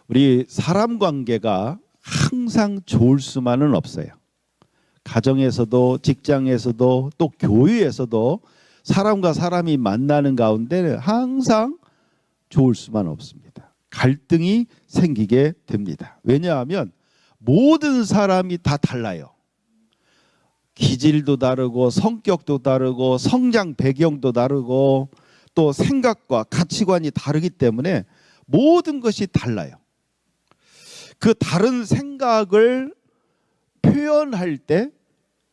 우리 사람 관계가 항상 좋을 수만은 없어요. 가정에서도 직장에서도 또 교회에서도 사람과 사람이 만나는 가운데 항상 좋을 수만 없습니다. 갈등이 생기게 됩니다. 왜냐하면 모든 사람이 다 달라요. 기질도 다르고 성격도 다르고 성장 배경도 다르고 또 생각과 가치관이 다르기 때문에 모든 것이 달라요. 그 다른 생각을 표현할 때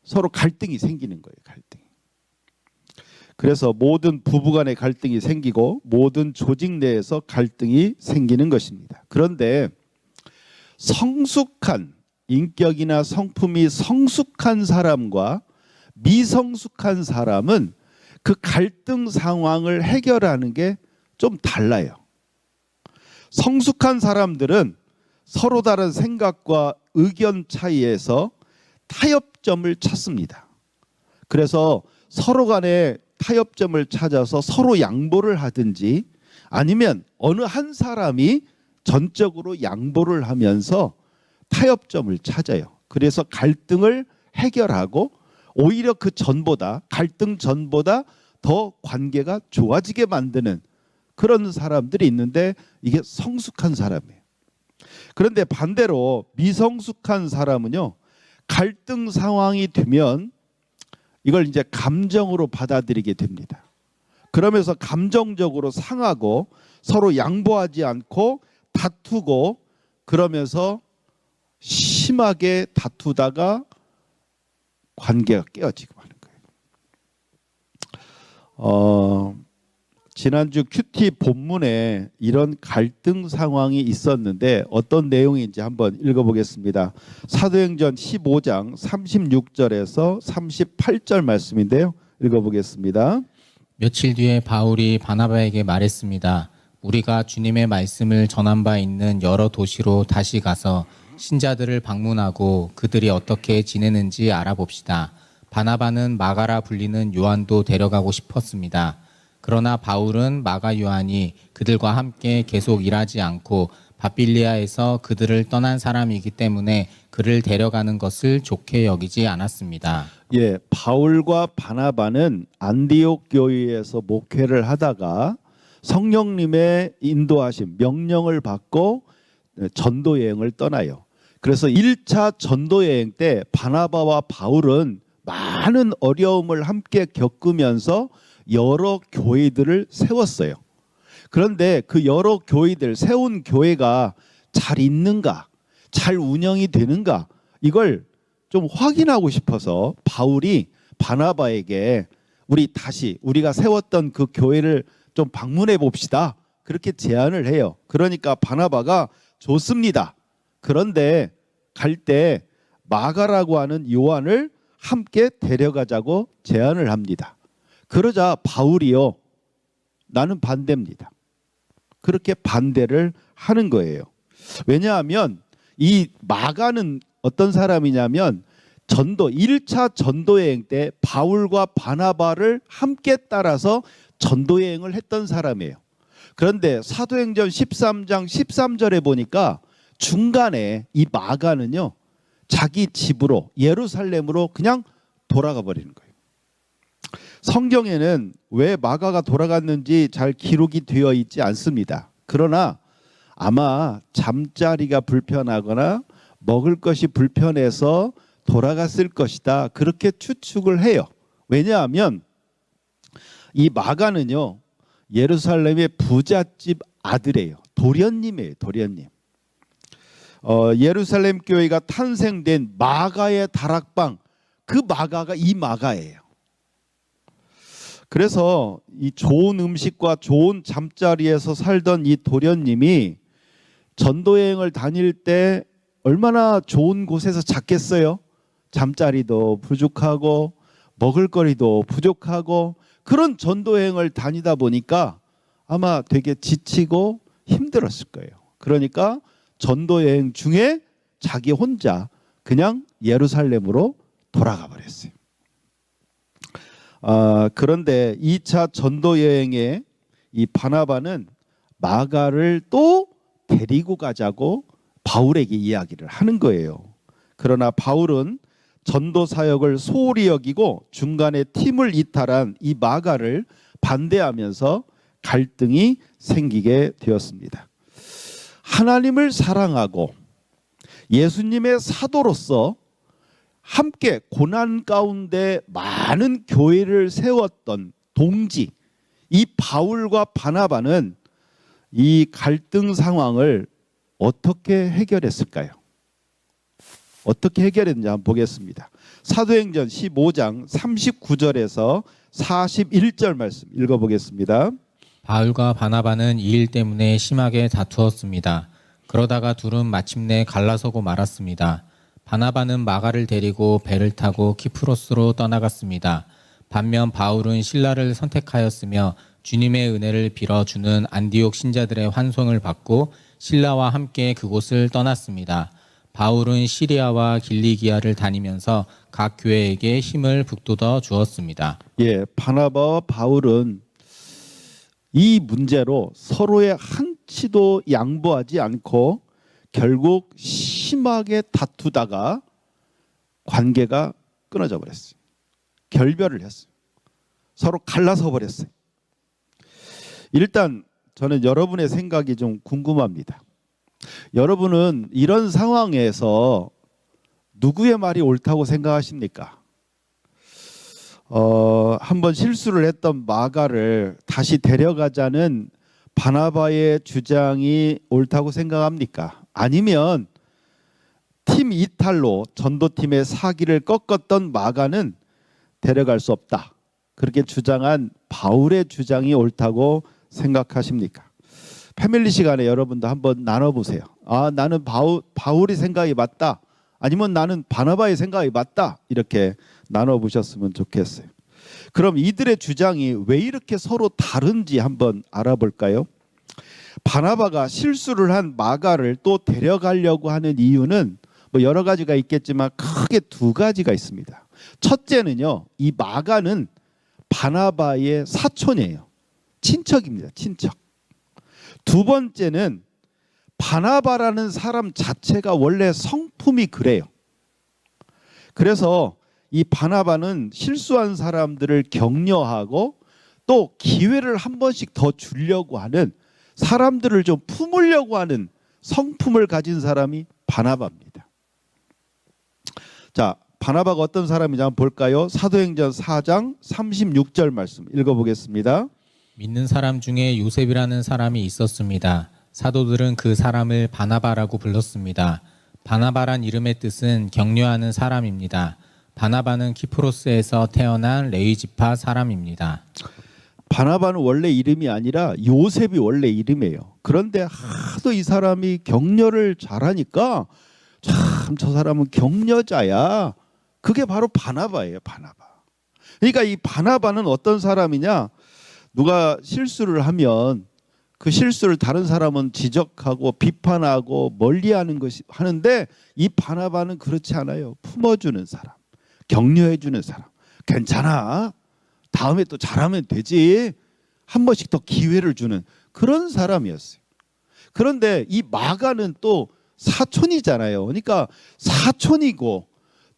서로 갈등이 생기는 거예요. 갈등이. 그래서 모든 부부간의 갈등이 생기고 모든 조직 내에서 갈등이 생기는 것입니다. 그런데 성숙한 인격이나 성품이 성숙한 사람과 미성숙한 사람은 그 갈등 상황을 해결하는 게 좀 달라요. 성숙한 사람들은 서로 다른 생각과 의견 차이에서 타협점을 찾습니다. 그래서 서로 간에 타협점을 찾아서 서로 양보를 하든지 아니면 어느 한 사람이 전적으로 양보를 하면서 타협점을 찾아요. 그래서 갈등을 해결하고 오히려 그 전보다 갈등 전보다 더 관계가 좋아지게 만드는 그런 사람들이 있는데 이게 성숙한 사람이에요. 그런데 반대로 미성숙한 사람은요, 갈등 상황이 되면 이걸 이제 감정으로 받아들이게 됩니다. 그러면서 감정적으로 상하고 서로 양보하지 않고 다투고 그러면서 심하게 다투다가 관계가 깨어지고 하는 거예요. 지난주 큐티 본문에 이런 갈등 상황이 있었는데 어떤 내용인지 한번 읽어보겠습니다. 사도행전 15장 36절에서 38절 말씀인데요. 읽어보겠습니다. 며칠 뒤에 바울이 바나바에게 말했습니다. 우리가 주님의 말씀을 전한 바 있는 여러 도시로 다시 가서 신자들을 방문하고 그들이 어떻게 지내는지 알아봅시다. 바나바는 마가라 불리는 요한도 데려가고 싶었습니다. 그러나 바울은 마가 요한이 그들과 함께 계속 일하지 않고 바빌리아에서 그들을 떠난 사람이기 때문에 그를 데려가는 것을 좋게 여기지 않았습니다. 예, 바울과 바나바는 안디옥 교회에서 목회를 하다가 성령님의 인도하심, 명령을 받고 전도 여행을 떠나요. 그래서 1차 전도 여행 때 바나바와 바울은 많은 어려움을 함께 겪으면서 여러 교회들을 세웠어요. 그런데 그 여러 교회들, 세운 교회가 잘 있는가, 잘 운영이 되는가, 이걸 좀 확인하고 싶어서 바울이 바나바에게 우리가 세웠던 그 교회를 좀 방문해 봅시다. 그렇게 제안을 해요. 그러니까 바나바가 좋습니다. 그런데 갈 때 마가라고 하는 요한을 함께 데려가자고 제안을 합니다. 그러자 바울이요, 나는 반대입니다. 그렇게 반대를 하는 거예요. 왜냐하면 이 마가는 어떤 사람이냐면 1차 전도여행 때 바울과 바나바를 함께 따라서 전도여행을 했던 사람이에요. 그런데 사도행전 13장 13절에 보니까 중간에 이 마가는요, 자기 집으로 예루살렘으로 그냥 돌아가 버리는 거예요. 성경에는 왜 마가가 돌아갔는지 잘 기록이 되어 있지 않습니다. 그러나 아마 잠자리가 불편하거나 먹을 것이 불편해서 돌아갔을 것이다. 그렇게 추측을 해요. 왜냐하면 이 마가는요, 예루살렘의 부잣집 아들이에요. 도련님이에요. 도련님. 예루살렘 교회가 탄생된 마가의 다락방, 그 마가가 이 마가예요. 그래서 이 좋은 음식과 좋은 잠자리에서 살던 이 도련님이 전도여행을 다닐 때 얼마나 좋은 곳에서 잤겠어요? 잠자리도 부족하고 먹을거리도 부족하고 그런 전도여행을 다니다 보니까 아마 되게 지치고 힘들었을 거예요. 그러니까 전도여행 중에 자기 혼자 그냥 예루살렘으로 돌아가 버렸어요. 그런데 2차 전도 여행에 이 바나바는 마가를 또 데리고 가자고 바울에게 이야기를 하는 거예요. 그러나 바울은 전도 사역을 소홀히 여기고 중간에 팀을 이탈한 이 마가를 반대하면서 갈등이 생기게 되었습니다. 하나님을 사랑하고 예수님의 사도로서 함께 고난 가운데 많은 교회를 세웠던 동지 이 바울과 바나바는 이 갈등 상황을 어떻게 해결했을까요? 어떻게 해결했는지 한번 보겠습니다. 사도행전 15장 39절에서 41절 말씀 읽어보겠습니다. 바울과 바나바는 이 일 때문에 심하게 다투었습니다. 그러다가 둘은 마침내 갈라서고 말았습니다. 바나바는 마가를 데리고 배를 타고 키프로스로 떠나갔습니다. 반면 바울은 신라를 선택하였으며 주님의 은혜를 빌어주는 안디옥 신자들의 환송을 받고 신라와 함께 그곳을 떠났습니다. 바울은 시리아와 길리기아를 다니면서 각 교회에게 힘을 북돋워 주었습니다. 예, 바나바와 바울은 이 문제로 서로의 한치도 양보하지 않고 결국 심하게 다투다가 관계가 끊어져 버렸어요. 결별을 했어요. 서로 갈라서 버렸어요. 일단 저는 여러분의 생각이 좀 궁금합니다. 여러분은 이런 상황에서 누구의 말이 옳다고 생각하십니까? 한번 실수를 했던 마가를 다시 데려가자는 바나바의 주장이 옳다고 생각합니까? 아니면 팀 이탈로 전도팀의 사기를 꺾었던 마가는 데려갈 수 없다. 그렇게 주장한 바울의 주장이 옳다고 생각하십니까? 패밀리 시간에 여러분도 한번 나눠보세요. 아, 나는 바울의 생각이 맞다. 아니면 나는 바나바의 생각이 맞다. 이렇게 나눠보셨으면 좋겠어요. 그럼 이들의 주장이 왜 이렇게 서로 다른지 한번 알아볼까요? 바나바가 실수를 한 마가를 또 데려가려고 하는 이유는 뭐 여러 가지가 있겠지만 크게 두 가지가 있습니다. 첫째는요, 이 마가는 바나바의 사촌이에요. 친척입니다. 친척. 두 번째는 바나바라는 사람 자체가 원래 성품이 그래요. 그래서 이 바나바는 실수한 사람들을 격려하고 또 기회를 한 번씩 더 주려고 하는, 사람들을 좀 품으려고 하는 성품을 가진 사람이 바나바입니다. 자, 바나바가 어떤 사람인지 한번 볼까요? 사도행전 4장 36절 말씀 읽어보겠습니다. 믿는 사람 중에 요셉이라는 사람이 있었습니다. 사도들은 그 사람을 바나바라고 불렀습니다. 바나바란 이름의 뜻은 격려하는 사람입니다. 바나바는 키프로스에서 태어난 레위 지파 사람입니다. 바나바는 원래 이름이 아니라 요셉이 원래 이름이에요. 그런데 하도 이 사람이 격려를 잘하니까 참 저 사람은 격려자야. 그게 바로 바나바예요. 바나바. 그러니까 이 바나바는 어떤 사람이냐? 누가 실수를 하면 그 실수를 다른 사람은 지적하고 비판하고 멀리하는 것이 하는데, 이 바나바는 그렇지 않아요. 품어주는 사람, 격려해주는 사람. 괜찮아. 다음에 또 잘하면 되지. 한 번씩 더 기회를 주는 그런 사람이었어요. 그런데 이 마가는 또 사촌이잖아요. 그러니까 사촌이고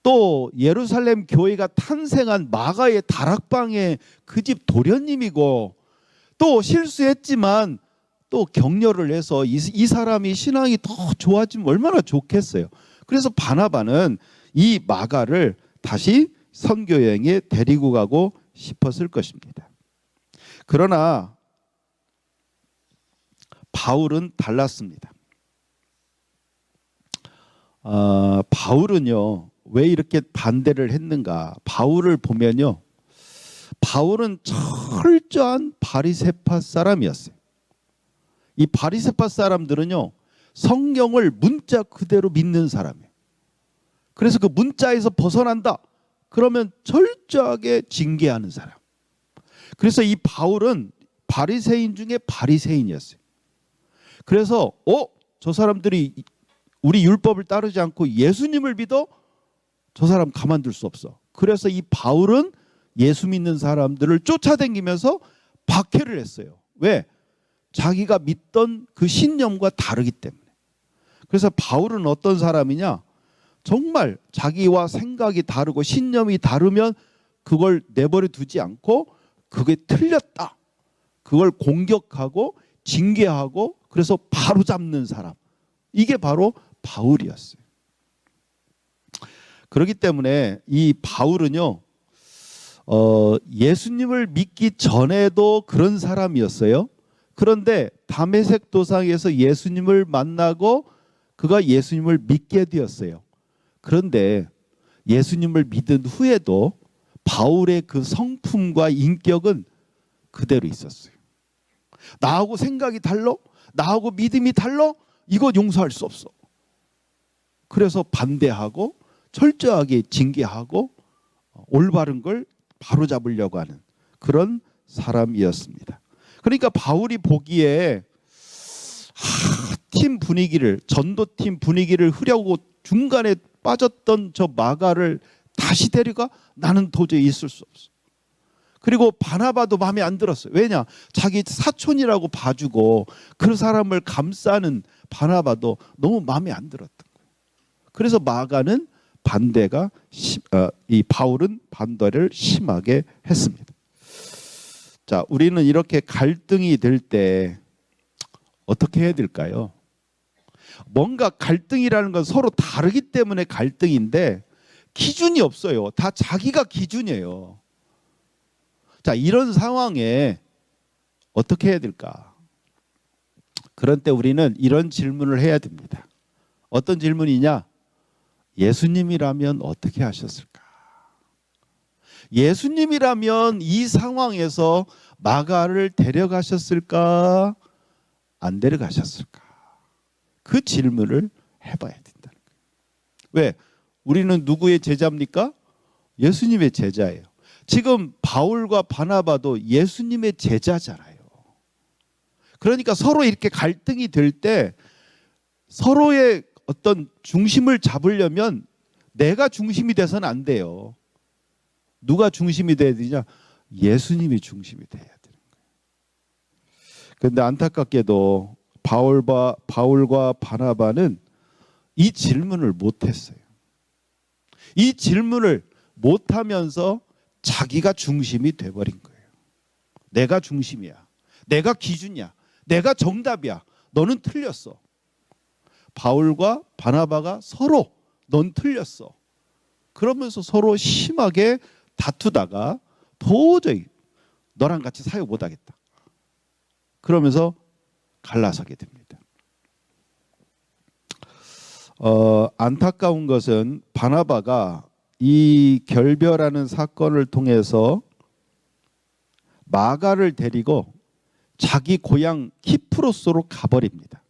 또 예루살렘 교회가 탄생한 마가의 다락방의 그 집 도련님이고 또 실수했지만 또 격려를 해서 이 사람이 신앙이 더 좋아지면 얼마나 좋겠어요. 그래서 바나바는 이 마가를 다시 선교 여행에 데리고 가고 싶었을 것입니다. 그러나 바울은 달랐습니다. 바울은요, 왜 이렇게 반대를 했는가? 바울을 보면요, 바울은 철저한 바리새파 사람이었어요. 이 바리새파 사람들은요, 성경을 문자 그대로 믿는 사람이에요. 그래서 그 문자에서 벗어난다 그러면 철저하게 징계하는 사람. 그래서 이 바울은 바리새인 중에 바리새인이었어요. 그래서 저 사람들이 우리 율법을 따르지 않고 예수님을 믿어? 저 사람 가만둘 수 없어. 그래서 이 바울은 예수 믿는 사람들을 쫓아다니면서 박해를 했어요. 왜? 자기가 믿던 그 신념과 다르기 때문에. 그래서 바울은 어떤 사람이냐? 정말 자기와 생각이 다르고 신념이 다르면 그걸 내버려 두지 않고 그게 틀렸다, 그걸 공격하고 징계하고 그래서 바로 잡는 사람, 이게 바로 바울이었어요. 그렇기 때문에 이 바울은요, 예수님을 믿기 전에도 그런 사람이었어요. 그런데 다메섹 도상에서 예수님을 만나고 그가 예수님을 믿게 되었어요. 그런데 예수님을 믿은 후에도 바울의 그 성품과 인격은 그대로 있었어요. 나하고 생각이 달라? 나하고 믿음이 달라? 이거 용서할 수 없어. 그래서 반대하고 철저하게 징계하고 올바른 걸 바로잡으려고 하는 그런 사람이었습니다. 그러니까 바울이 보기에 팀 분위기를, 전도팀 분위기를 흐려고 중간에 빠졌던 저 마가를 다시 데려가? 나는 도저히 있을 수 없어. 그리고 바나바도 마음에 안 들었어요. 왜냐? 자기 사촌이라고 봐주고 그 사람을 감싸는 바나바도 너무 마음에 안 들었던 거예요. 그래서 마가는 반대가 이 바울은 반대를 심하게 했습니다. 자, 우리는 이렇게 갈등이 될 때 어떻게 해야 될까요? 뭔가 갈등이라는 건 서로 다르기 때문에 갈등인데 기준이 없어요. 다 자기가 기준이에요. 자, 이런 상황에 어떻게 해야 될까? 그런 때 우리는 이런 질문을 해야 됩니다. 어떤 질문이냐? 예수님이라면 어떻게 하셨을까? 예수님이라면 이 상황에서 마가를 데려가셨을까? 안 데려가셨을까? 그 질문을 해봐야 된다는 거예요. 왜? 우리는 누구의 제자입니까? 예수님의 제자예요. 지금 바울과 바나바도 예수님의 제자잖아요. 그러니까 서로 이렇게 갈등이 될 때 서로의 어떤 중심을 잡으려면 내가 중심이 돼서는 안 돼요. 누가 중심이 돼야 되냐? 예수님이 중심이 돼야 되는 거예요. 그런데 안타깝게도 바울과 바나바는 이 질문을 못했어요. 이 질문을 못하면서 자기가 중심이 돼버린 거예요. 내가 중심이야. 내가 기준이야. 내가 정답이야. 너는 틀렸어. 바울과 바나바가 서로 넌 틀렸어. 그러면서 서로 심하게 다투다가 도저히 너랑 같이 사역 못하겠다. 그러면서 갈라서게 됩니다. 안타까운 것은 바나바가 이 결별하는 사건을 통해서 마가를 데리고 자기 고향 키프로스로 가버립니다.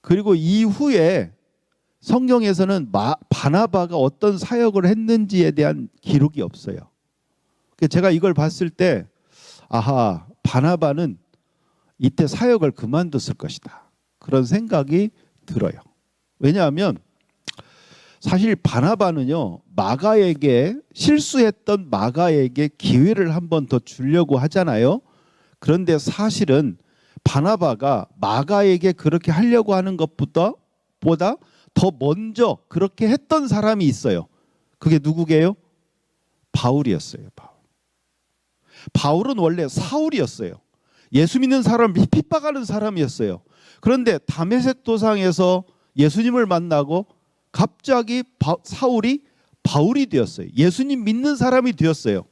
그리고 이후에 성경에서는 바나바가 어떤 사역을 했는지에 대한 기록이 없어요. 제가 이걸 봤을 때 아하, 바나바는 이때 사역을 그만뒀을 것이다, 그런 생각이 들어요. 왜냐하면 사실 바나바는요, 마가에게, 실수했던 마가에게 기회를 한 번 더 주려고 하잖아요. 그런데 사실은 바나바가 마가에게 그렇게 하려고 하는 것보다 더 먼저 그렇게 했던 사람이 있어요. 그게 누구게요? 바울이었어요. 바울은 원래 사울이었어요. 예수 믿는 사람을 핍박하는 사람이었어요. 그런데 다메섹 도상에서 예수님을 만나고 갑자기 사울이 바울이 되었어요. 예수님 믿는 사람이 되었어요.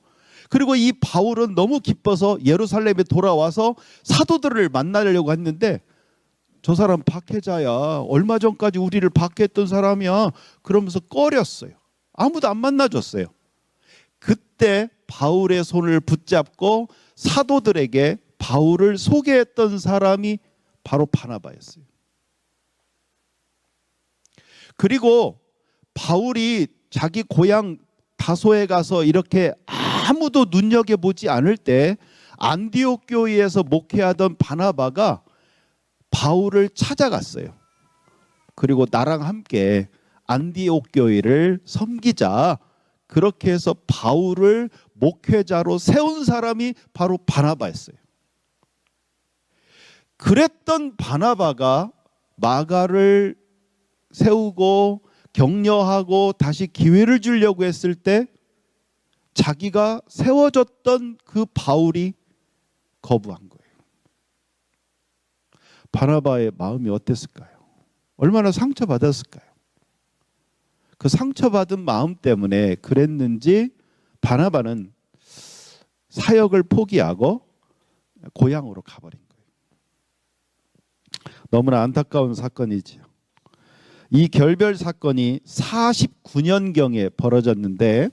그리고 이 바울은 너무 기뻐서 예루살렘에 돌아와서 사도들을 만나려고 했는데 저 사람 박해자야, 얼마 전까지 우리를 박해했던 사람이야, 그러면서 꺼렸어요. 아무도 안 만나줬어요. 그때 바울의 손을 붙잡고 사도들에게 바울을 소개했던 사람이 바로 바나바였어요. 그리고 바울이 자기 고향 다소에 가서 이렇게 아무도 눈여겨보지 않을 때 안디옥 교회에서 목회하던 바나바가 바울을 찾아갔어요. 그리고 나랑 함께 안디옥 교회를 섬기자, 그렇게 해서 바울을 목회자로 세운 사람이 바로 바나바였어요. 그랬던 바나바가 마가를 세우고 격려하고 다시 기회를 주려고 했을 때 자기가 세워졌던 그 바울이 거부한 거예요. 바나바의 마음이 어땠을까요? 얼마나 상처받았을까요? 그 상처받은 마음 때문에 그랬는지 바나바는 사역을 포기하고 고향으로 가버린 거예요. 너무나 안타까운 사건이지요. 이 결별 사건이 49년경에 벌어졌는데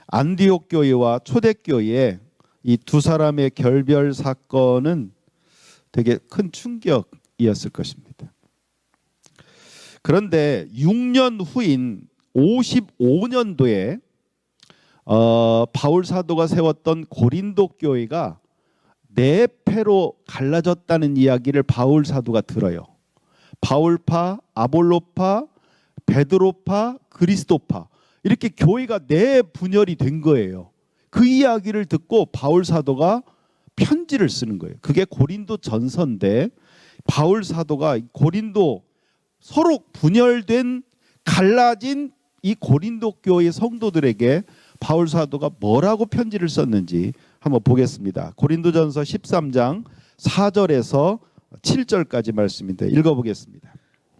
안디옥 교회와 초대교회에 이 두 사람의 결별 사건은 되게 큰 충격이었을 것입니다. 그런데 6년 후인 55년도에 바울 사도가 세웠던 고린도 교회가 네 패로 갈라졌다는 이야기를 바울 사도가 들어요. 바울파, 아볼로파, 베드로파, 그리스도파 이렇게 교회가 네 분열이 된 거예요. 그 이야기를 듣고 바울 사도가 편지를 쓰는 거예요. 그게 고린도 전서인데 바울 사도가 고린도 서로 분열된 갈라진 이 고린도 교회 성도들에게 바울 사도가 뭐라고 편지를 썼는지 한번 보겠습니다. 고린도전서 13장 4절에서 7절까지 말씀인데 읽어보겠습니다.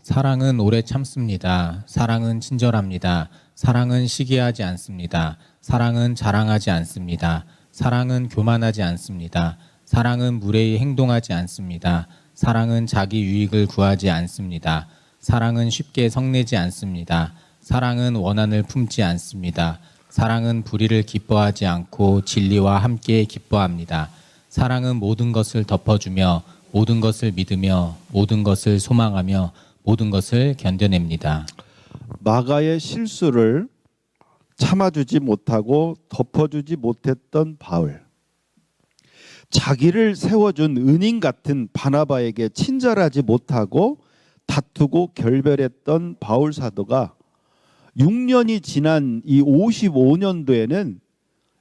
사랑은 오래 참습니다. 사랑은 친절합니다. 사랑은 시기하지 않습니다. 사랑은 자랑하지 않습니다. 사랑은 교만하지 않습니다. 사랑은 무례히 행동하지 않습니다. 사랑은 자기 유익을 구하지 않습니다. 사랑은 쉽게 성내지 않습니다. 사랑은 원한을 품지 않습니다. 사랑은 불의를 기뻐하지 않고 진리와 함께 기뻐합니다. 사랑은 모든 것을 덮어주며 모든 것을 믿으며 모든 것을 소망하며 모든 것을 견뎌냅니다. 마가의 실수를 참아주지 못하고 덮어주지 못했던 바울, 자기를 세워준 은인 같은 바나바에게 친절하지 못하고 다투고 결별했던 바울 사도가 6년이 지난 이 55년도에는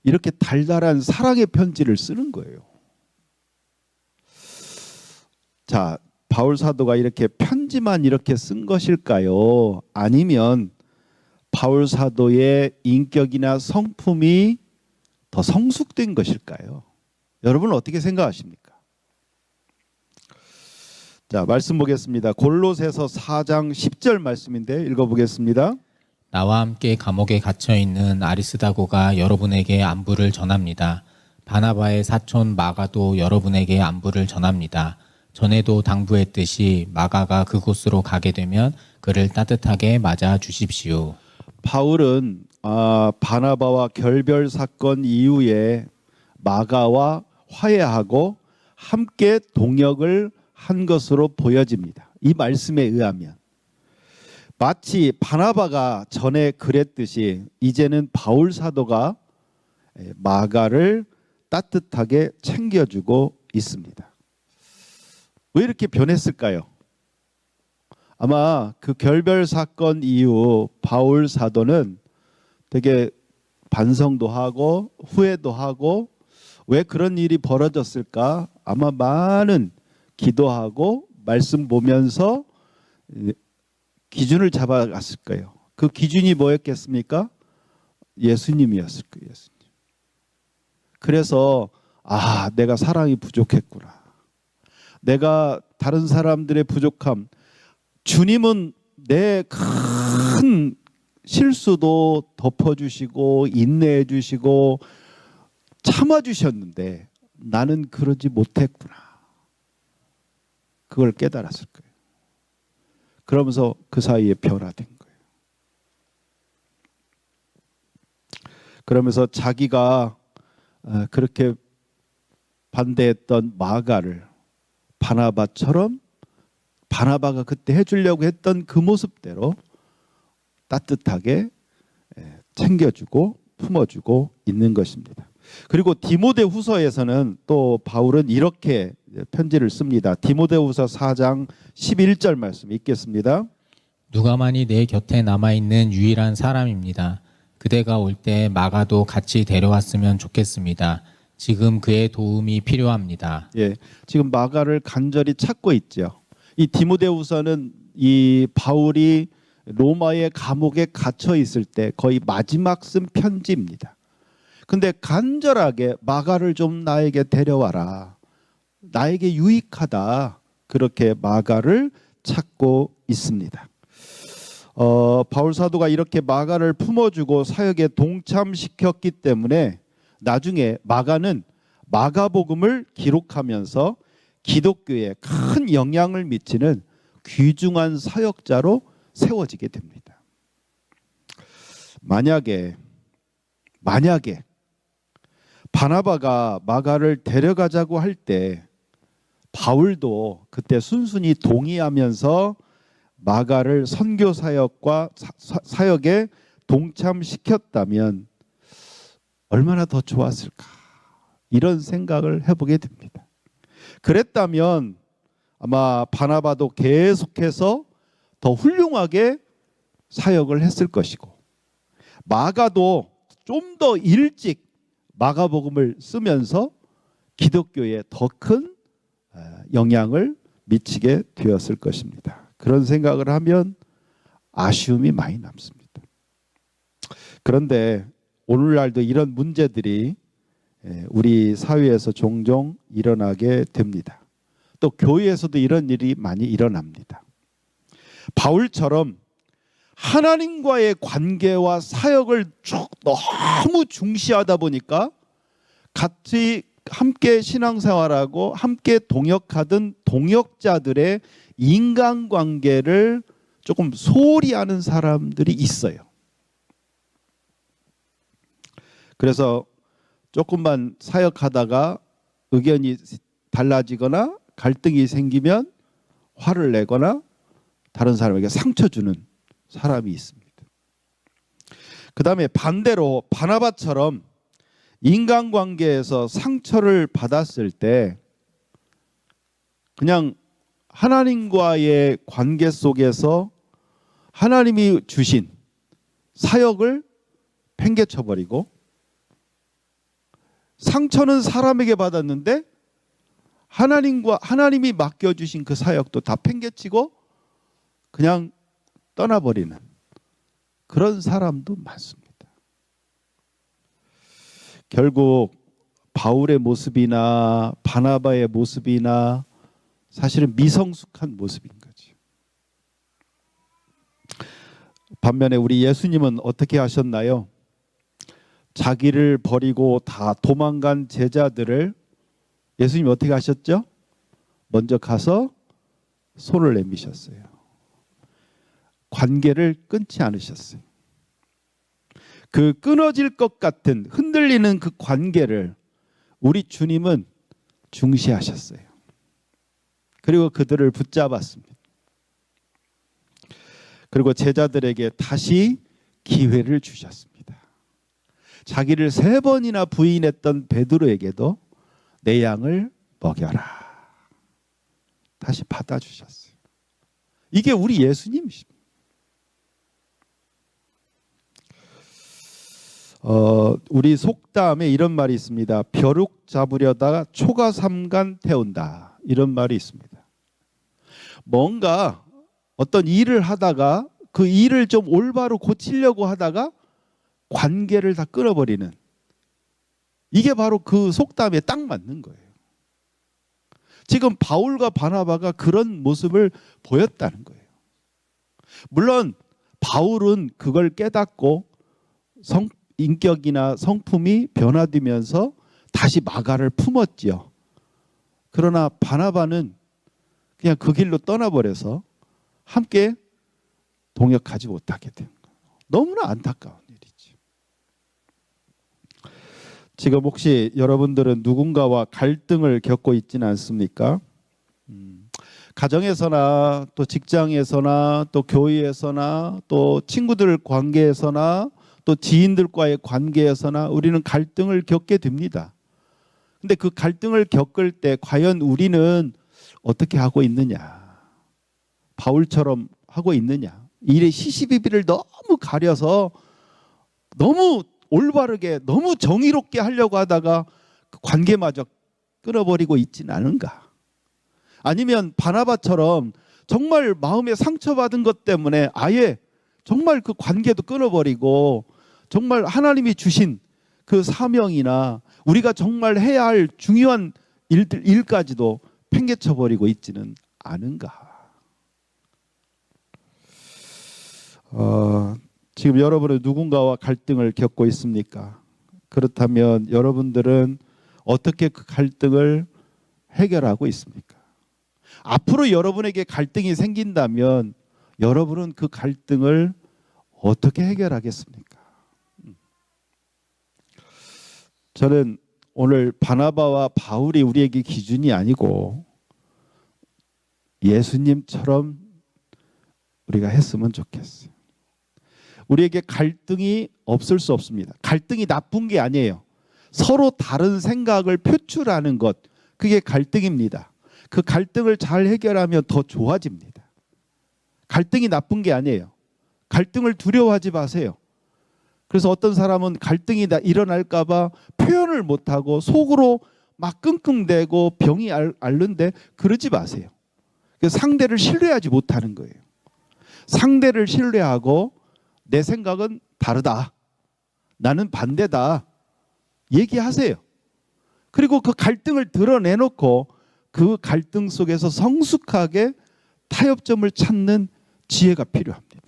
이렇게 달달한 사랑의 편지를 쓰는 거예요. 자, 바울 사도가 이렇게 편지만 이렇게 쓴 것일까요? 아니면 바울 사도의 인격이나 성품이 더 성숙된 것일까요? 여러분은 어떻게 생각하십니까? 자, 말씀 보겠습니다. 골로새서 4장 10절 말씀인데 읽어보겠습니다. 나와 함께 감옥에 갇혀 있는 아리스다고가 여러분에게 안부를 전합니다. 바나바의 사촌 마가도 여러분에게 안부를 전합니다. 전에도 당부했듯이 마가가 그곳으로 가게 되면 그를 따뜻하게 맞아 주십시오. 바울은 바나바와 결별 사건 이후에 마가와 화해하고 함께 동역을 한 것으로 보여집니다. 이 말씀에 의하면 마치 바나바가 전에 그랬듯이 이제는 바울 사도가 마가를 따뜻하게 챙겨주고 있습니다. 왜 이렇게 변했을까요? 아마 그 결별 사건 이후 바울 사도는 되게 반성도 하고 후회도 하고 왜 그런 일이 벌어졌을까? 아마 많은 기도하고 말씀 보면서 기준을 잡아갔을 거예요. 그 기준이 뭐였겠습니까? 예수님이었을 거예요. 예수님. 그래서 내가 사랑이 부족했구나. 내가 다른 사람들의 부족함, 주님은 내 큰 실수도 덮어주시고 인내해 주시고 참아주셨는데 나는 그러지 못했구나. 그걸 깨달았을 거예요. 그러면서 그 사이에 변화된 거예요. 그러면서 자기가 그렇게 반대했던 마가를 바나바처럼 바나바가 그때 해주려고 했던 그 모습대로 따뜻하게 챙겨주고 품어주고 있는 것입니다. 그리고 디모데후서에서는 또 바울은 이렇게 편지를 씁니다. 디모데후서 4장 11절 말씀 읽겠습니다. 누가만이 내 곁에 남아있는 유일한 사람입니다. 그대가 올 때 마가도 같이 데려왔으면 좋겠습니다. 지금 그의 도움이 필요합니다. 예, 지금 마가를 간절히 찾고 있죠. 이 디모데후서는 이 바울이 로마의 감옥에 갇혀 있을 때 거의 마지막 쓴 편지입니다. 근데 간절하게 마가를 좀 나에게 데려와라. 나에게 유익하다. 그렇게 마가를 찾고 있습니다. 바울 사도가 이렇게 마가를 품어주고 사역에 동참시켰기 때문에 나중에 마가는 마가복음을 기록하면서 기독교에 큰 영향을 미치는 귀중한 사역자로 세워지게 됩니다. 만약에 바나바가 마가를 데려가자고 할 때 바울도 그때 순순히 동의하면서 마가를 선교 사역과 사역에 동참시켰다면 얼마나 더 좋았을까, 이런 생각을 해보게 됩니다. 그랬다면 아마 바나바도 계속해서 더 훌륭하게 사역을 했을 것이고, 마가도 좀 더 일찍 마가복음을 쓰면서 기독교에 더 큰 영향을 미치게 되었을 것입니다. 그런 생각을 하면 아쉬움이 많이 남습니다. 그런데 오늘날도 이런 문제들이 우리 사회에서 종종 일어나게 됩니다. 또 교회에서도 이런 일이 많이 일어납니다. 바울처럼 하나님과의 관계와 사역을 쭉 너무 중시하다 보니까 같이 함께 신앙생활하고 함께 동역하던 동역자들의 인간관계를 조금 소홀히 하는 사람들이 있어요. 그래서 조금만 사역하다가 의견이 달라지거나 갈등이 생기면 화를 내거나 다른 사람에게 상처 주는 사람이 있습니다. 그 다음에 반대로 바나바처럼 인간관계에서 상처를 받았을 때 그냥 하나님과의 관계 속에서 하나님이 주신 사역을 팽개쳐버리고, 상처는 사람에게 받았는데 하나님이 맡겨주신 그 사역도 다 팽개치고 그냥 떠나버리는 그런 사람도 많습니다. 결국 바울의 모습이나 바나바의 모습이나 사실은 미성숙한 모습인 거죠. 반면에 우리 예수님은 어떻게 하셨나요? 자기를 버리고 다 도망간 제자들을 예수님이 어떻게 하셨죠? 먼저 가서 손을 내미셨어요. 관계를 끊지 않으셨어요. 그 끊어질 것 같은 흔들리는 그 관계를 우리 주님은 중시하셨어요. 그리고 그들을 붙잡았습니다. 그리고 제자들에게 다시 기회를 주셨습니다. 자기를 3번이나 부인했던 베드로에게도 내 양을 먹여라. 다시 받아주셨어요. 이게 우리 예수님이십니다. 우리 속담에 이런 말이 있습니다. 벼룩 잡으려다가 초가삼간 태운다. 이런 말이 있습니다. 뭔가 어떤 일을 하다가 그 일을 좀 올바로 고치려고 하다가 관계를 다 끊어버리는, 이게 바로 그 속담에 딱 맞는 거예요. 지금 바울과 바나바가 그런 모습을 보였다는 거예요. 물론 바울은 그걸 깨닫고 인격이나 성품이 변화되면서 다시 마가를 품었지요. 그러나 바나바는 그냥 그 길로 떠나버려서 함께 동역하지 못하게 된 거예요. 너무나 안타까운 일이죠. 지금 혹시 여러분들은 누군가와 갈등을 겪고 있지는 않습니까? 가정에서나 또 직장에서나 또 교회에서나 또 친구들 관계에서나 또 지인들과의 관계에서나 우리는 갈등을 겪게 됩니다. 근데 그 갈등을 겪을 때 과연 우리는 어떻게 하고 있느냐? 바울처럼 하고 있느냐? 일의 시시비비를 너무 가려서 너무 올바르게 너무 정의롭게 하려고 하다가 그 관계마저 끊어버리고 있지는 않은가? 아니면 바나바처럼 정말 마음에 상처받은 것 때문에 아예 정말 그 관계도 끊어버리고 정말 하나님이 주신 그 사명이나 우리가 정말 해야 할 중요한 일까지도 팽개쳐버리고 있지는 않은가? 지금 여러분은 누군가와 갈등을 겪고 있습니까? 그렇다면 여러분들은 어떻게 그 갈등을 해결하고 있습니까? 앞으로 여러분에게 갈등이 생긴다면 여러분은 그 갈등을 어떻게 해결하겠습니까? 저는 오늘 바나바와 바울이 우리에게 기준이 아니고 예수님처럼 우리가 했으면 좋겠어요. 우리에게 갈등이 없을 수 없습니다. 갈등이 나쁜 게 아니에요. 서로 다른 생각을 표출하는 것, 그게 갈등입니다. 그 갈등을 잘 해결하면 더 좋아집니다. 갈등이 나쁜 게 아니에요. 갈등을 두려워하지 마세요. 그래서 어떤 사람은 갈등이 일어날까 봐 표현을 못하고 속으로 막 끙끙대고 병이 앓는데 그러지 마세요. 상대를 신뢰하지 못하는 거예요. 상대를 신뢰하고 내 생각은 다르다. 나는 반대다. 얘기하세요. 그리고 그 갈등을 드러내놓고 그 갈등 속에서 성숙하게 타협점을 찾는 지혜가 필요합니다.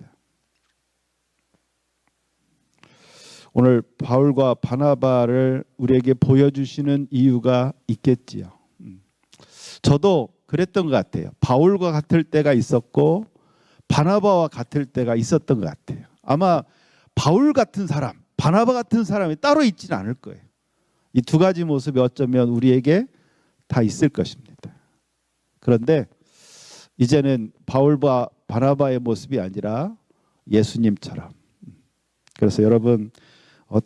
오늘 바울과 바나바를 우리에게 보여주시는 이유가 있겠지요. 저도 그랬던 것 같아요. 바울과 같을 때가 있었고 바나바와 같을 때가 있었던 것 같아요. 아마 바울 같은 사람, 바나바 같은 사람이 따로 있지는 않을 거예요. 이 두 가지 모습이 어쩌면 우리에게 다 있을 것입니다. 그런데 이제는 바울과 바나바의 모습이 아니라 예수님처럼. 그래서 여러분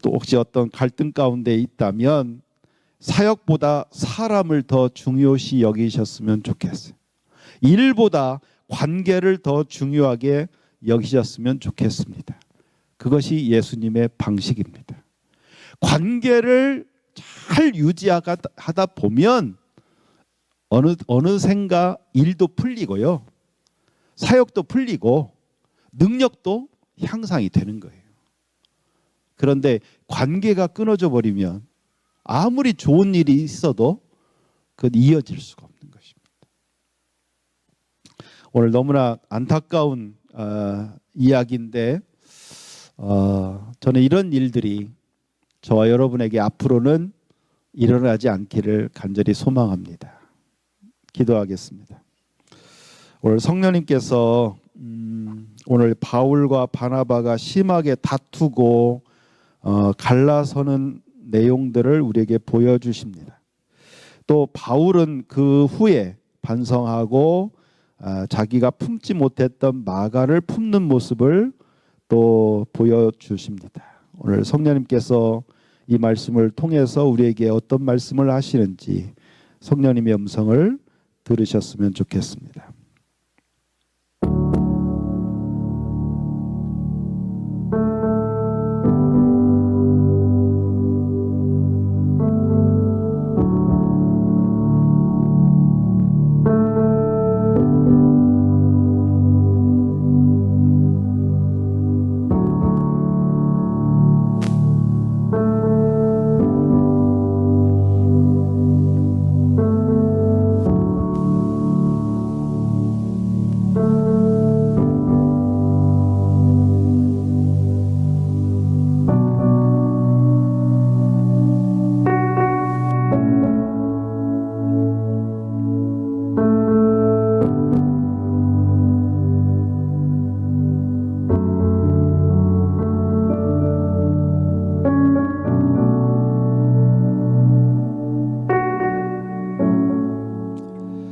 또 혹시 어떤 갈등 가운데 있다면 사역보다 사람을 더 중요시 여기셨으면 좋겠어요. 일보다 관계를 더 중요하게 여기셨으면 좋겠습니다. 그것이 예수님의 방식입니다. 관계를 잘 유지하다 보면 어느샌가 일도 풀리고요. 사역도 풀리고 능력도 향상이 되는 거예요. 그런데 관계가 끊어져 버리면 아무리 좋은 일이 있어도 그건 이어질 수가 없는 것입니다. 오늘 너무나 안타까운 이야기인데 저는 이런 일들이 저와 여러분에게 앞으로는 일어나지 않기를 간절히 소망합니다. 기도하겠습니다. 오늘 성령님께서 오늘 바울과 바나바가 심하게 다투고 갈라서는 내용들을 우리에게 보여주십니다. 또 바울은 그 후에 반성하고 자기가 품지 못했던 마가를 품는 모습을 또 보여주십니다. 오늘 성령님께서 이 말씀을 통해서 우리에게 어떤 말씀을 하시는지 성령님의 음성을 들으셨으면 좋겠습니다.